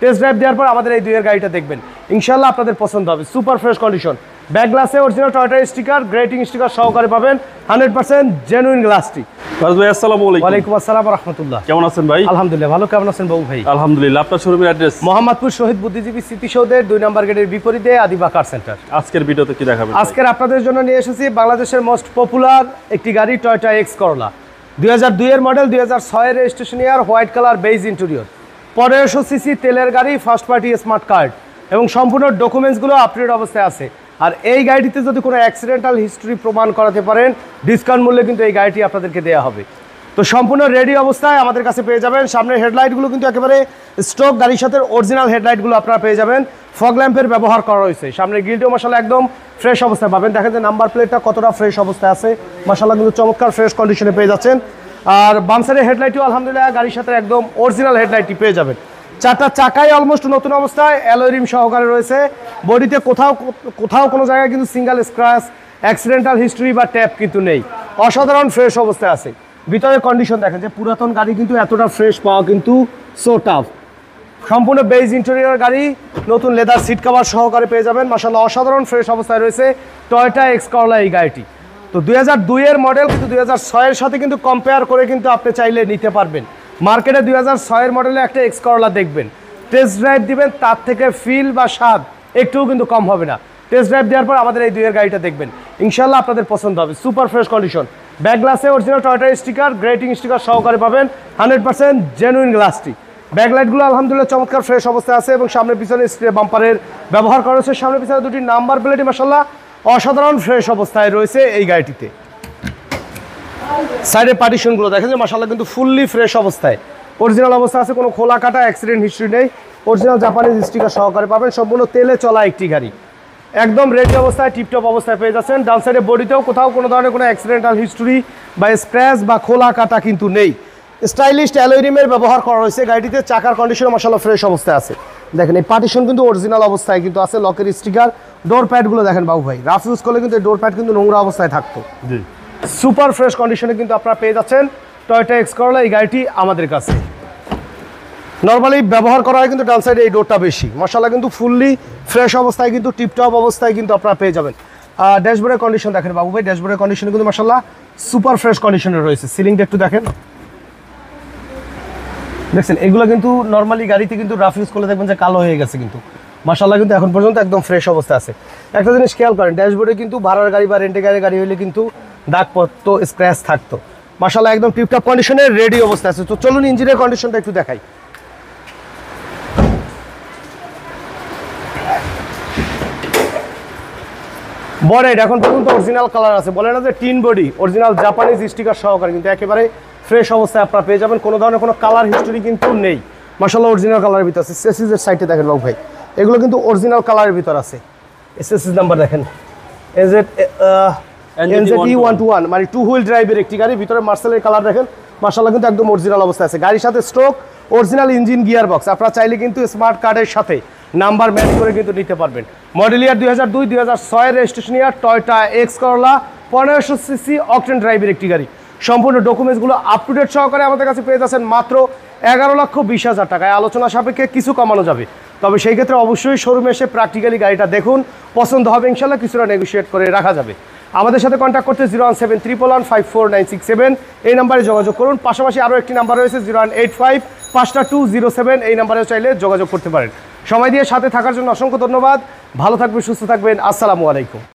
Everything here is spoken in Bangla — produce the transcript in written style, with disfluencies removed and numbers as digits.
টেস্ট ড্রাইভ দেওয়ার পর আমাদের এই দুইয়ের গাড়িটা দেখবেন, ইনশাল্লাহ আপনাদের পছন্দ হবে। সুপার ফ্রেশ কন্ডিশন, ব্যাক গ্লাসে original Toyota sticker, grating sticker সহকারে পাবেন, 100% জেনুইন গ্লাসটি। ভাই আসসালামু আলাইকুম। ওয়ালাইকুম আসসালাম ওয়া রাহমাতুল্লাহ। কেমন আছেন ভাই? আলহামদুলিল্লাহ ভালো, কেমন আছেন বাবু ভাই? আলহামদুলিল্লাহ। আপনার শোরুমের অ্যাড্রেস? মোহাম্মদপুর শহীদ বুদ্ধিজীবী স্মৃতিসৌধের 2 নম্বর গেটের বিপরীতে আদিবা কার সেন্টার। আজকের ভিডিওতে কি দেখাবেন? আজকের আপনাদের জন্য নিয়ে এসেছি বাংলাদেশের মোস্ট পপুলার একটি গাড়ি, টয়োটা এক্স করলা 2002 এর মডেল, 2006 এর রেজিস্ট্রেশন ইয়ার, white colour beige interior, 1500 CC তেলের গাড়ি, ফার্স্ট পার্টি স্মার্ট কার্ড এবং সম্পূর্ণ ডকুমেন্টসগুলো আপডেট অবস্থায় আছে। আর এই গাড়িটিতে যদি কোনো অ্যাক্সিডেন্টাল হিস্ট্রি প্রমাণ করাতে পারেন, ডিসকাউন্ট মূল্যে কিন্তু এই গাড়িটি আপনাদেরকে দেওয়া হবে। তো সম্পূর্ণ রেডি অবস্থায় আমাদের কাছে পেয়ে যাবেন। সামনের হেডলাইটগুলো কিন্তু একেবারে স্টক গাড়ির সাথে অরিজিনাল হেডলাইটগুলো আপনারা পেয়ে যাবেন। ফগ ল্যাম্পের ব্যবহার করা রয়েছে। সামনের গ্রিলটিও মাশাআল্লাহ একদম ফ্রেশ অবস্থায় পাবেন। দেখেন যে নাম্বার প্লেটটা কতটা ফ্রেশ অবস্থায় আছে, মাশাআল্লাহ কিন্তু চমৎকার ফ্রেশ কন্ডিশনে পেয়ে যাচ্ছেন। আর বাম সাইডের হেডলাইটটিও আলহামদুলিল্লাহ গাড়ির সাথে একদম অরিজিনাল হেডলাইটটি পেয়ে যাবেন। চারটা চাকাই অলমোস্ট নতুন অবস্থায়, অ্যালয় রিম সহকারে রয়েছে। বডিতে কোথাও কোনো জায়গায় কিন্তু সিঙ্গেল স্ক্র্যাচ, অ্যাক্সিডেন্টাল হিস্ট্রি বা ট্যাপ কিন্তু নেই। অসাধারণ ফ্রেশ অবস্থায় আছে। ভিতরের কন্ডিশন দেখেন যে পুরাতন গাড়ি কিন্তু এতটা ফ্রেশ পাওয়া কিন্তু সো টাফ। সম্পূর্ণ বেজ ইন্টেরিয়র গাড়ি, নতুন লেদার সিট কভার সহকারে পেয়ে যাবেন। মাশাআল্লাহ অসাধারণ ফ্রেশ অবস্থায় রয়েছে টয়োটা এক্স করলা এই গাড়িটি। তো 2002 এর মডেল, কিন্তু 2006 এর সাথে কিন্তু কম্পেয়ার করে কিন্তু আপনি চাইলে নিতে পারবেন। মার্কেটে 2006 এর মডেলে একটা এক্স করলা দেখবেন, টেস্ট ড্রাইভ দিবেন, তার থেকে ফিল বা স্বাদ একটুও কিন্তু কম হবে না। টেস্ট ড্রাইভ দেওয়ার পর আমাদের এই দুইয়ের গাড়িটা দেখবেন, ইনশাল্লাহ আপনাদের পছন্দ হবে। সুপার ফ্রেশ কন্ডিশন, ব্যাক গ্লাসে original Toyota sticker, grating sticker সহকারে পাবেন, 100% জেনুইন গ্লাসটি। ব্যাকলাইটগুলো আলহামদুলিল্লাহ চমৎকার ফ্রেশ অবস্থায় আছে এবং সামনে পিছনে স্প্রে বাম্পারের ব্যবহার করা হয়েছে। সামনে পিছনে দুটি নাম্বার প্লেটই মাশাআল্লাহ অসাধারণ ফ্রেশ অবস্থায় রয়েছে এই গাড়িটিতে। সাইডের পার্টিশনগুলো দেখেন যে মাশাআল্লাহ কিন্তু ফুললি ফ্রেশ অবস্থায়, অরিজিনাল অবস্থা আছে, কোনো খোলা কাটা অ্যাক্সিডেন্ট হিস্ট্রি নেই। অরিজিনাল জাপানিজ স্টিকার সহকারে পাবেন। সম্পূর্ণ তেলে চলা একটি গাড়ি, একদম রেডি অবস্থায়, টিপটপ অবস্থায় পেয়ে যাচ্ছেন। ডান সাইডে বডিতেও কোথাও কোনো ধরনের কোনো অ্যাক্সিডেন্টাল হিস্ট্রি বা স্ক্র্যাচ বা খোলা কাটা কিন্তু নেই। স্টাইলিশ অ্যালয় রিমের ব্যবহার করা হয়েছে গাড়িটিতে। চাকার কন্ডিশন মাশাআল্লাহ ফ্রেশ অবস্থায় আছে। দেখেন এই পার্টিশন কিন্তু অরিজিনাল অবস্থায় কিন্তু আছে, লকের স্টিকার। ডোর প্যাডগুলো দেখেন বাবু ভাই, রাফ ইউজ করলে কিন্তু এই ডোর প্যাড কিন্তু নোংরা অবস্থায় থাকতো। জি, সুপার ফ্রেশ কন্ডিশনে কিন্তু আপনারা পেয়ে যাচ্ছেন টয়োটা এক্স করলা এই গাড়িটি আমাদের কাছে। নর্মালি ব্যবহার করা হয় কিন্তু ডান সাইডে এই ডোরটা বেশি। মাশাআল্লাহ কিন্তু ফুললি ফ্রেশ অবস্থায় কিন্তু টিপটপ অবস্থায় কিন্তু আপনারা পেয়ে যাবেন। ড্যাশবোর্ডের কন্ডিশন দেখেন বাবু ভাই, ড্যাশবোর্ডের কন্ডিশন কিন্তু মাশাআল্লাহ সুপার ফ্রেশ কন্ডিশনে রয়েছে। সিলিংটা একটু দেখেন, দেখছেন এগুলো কিন্তু নর্মালি গাড়িতে কিন্তু রাফ ইউজ করলে দেখবেন যে কালো হয়ে গেছে, কিন্তু মাশাআল্লাহ কিন্তু এখন পর্যন্ত একদম ফ্রেশ অবস্থায় আছে। একটা জিনিস খেয়াল করেন, ড্যাশবোর্ডে কিন্তু ভাড়ার গাড়ি বা রেন্টে গাড়ি হলে কিন্তু দাগ পড়তো, স্ক্র্যাচ থাকতো। মাশাআল্লাহ একদম টিপটপ কন্ডিশনে রেডি অবস্থায় আছে। তো চলুন ইঞ্জিনের কন্ডিশনটা একটু দেখাই। বডিটা এখন পর্যন্ত অরিজিনাল কালার আছে, বলে না যে tin body, original Japanese sticker সহকারে কিন্তু একেবারে ফ্রেশ অবস্থায় আপনারা পেয়ে যাবেন। কোনো ধরনের কোনো কালার হিস্টোরি কিন্তু নেই। মাশাআল্লাহ অরিজিনাল কালারের ভিতর আছে। সেসিসের সাইডে দেখেন বাবু ভাই, এগুলো কিন্তু অরিজিনাল কালারের ভিতর আছে। এসএসএস নাম্বার দেখেন, NZE121, মানে 2 হুইল ড্রাইভের একটি গাড়ি। ভিতরে মার্সেলের কালার দেখেন, মাশাআল্লাহ কিন্তু একদম অরিজিনাল অবস্থায় আছে। গাড়ির সাথে stroke original engine gear box. আপনারা চাইলে কিন্তু স্মার্ট কার্ডের সাথে নাম্বার ম্যাচ করে কিন্তু নিতে পারবেন। মডেল ইয়ার 2002, 2006 এর রেজিস্ট্রেশন ইয়ার, Toyota X Corolla 1500 CC octane ড্রাইভের একটি গাড়ি। সম্পূর্ণ ডকুমেন্টসগুলো আপ টু ডেট সহকারে আমাদের কাছে পেয়ে যাচ্ছেন মাত্র 11,20,000 টাকায়। আলোচনা সাপেক্ষে কিছু কমানো যাবে, তবে সেই ক্ষেত্রে অবশ্যই শোরুমে এসে প্র্যাকটিক্যালি গাড়িটা দেখুন, পছন্দ হবে ইনশাল্লাহ কিছুটা নেগোশিয়েট করে রাখা যাবে। আমাদের সাথে কন্ট্যাক্ট করতে 01711154967 এই নাম্বারে যোগাযোগ করুন। পাশাপাশি আরও একটি নাম্বার রয়েছে 01855207, এই নাম্বারেও চাইলে যোগাযোগ করতে পারেন। সময় দিয়ে সাথে থাকার জন্য অসংখ্য ধন্যবাদ। ভালো থাকবেন, সুস্থ থাকবেন। আসসালামু আলাইকুম।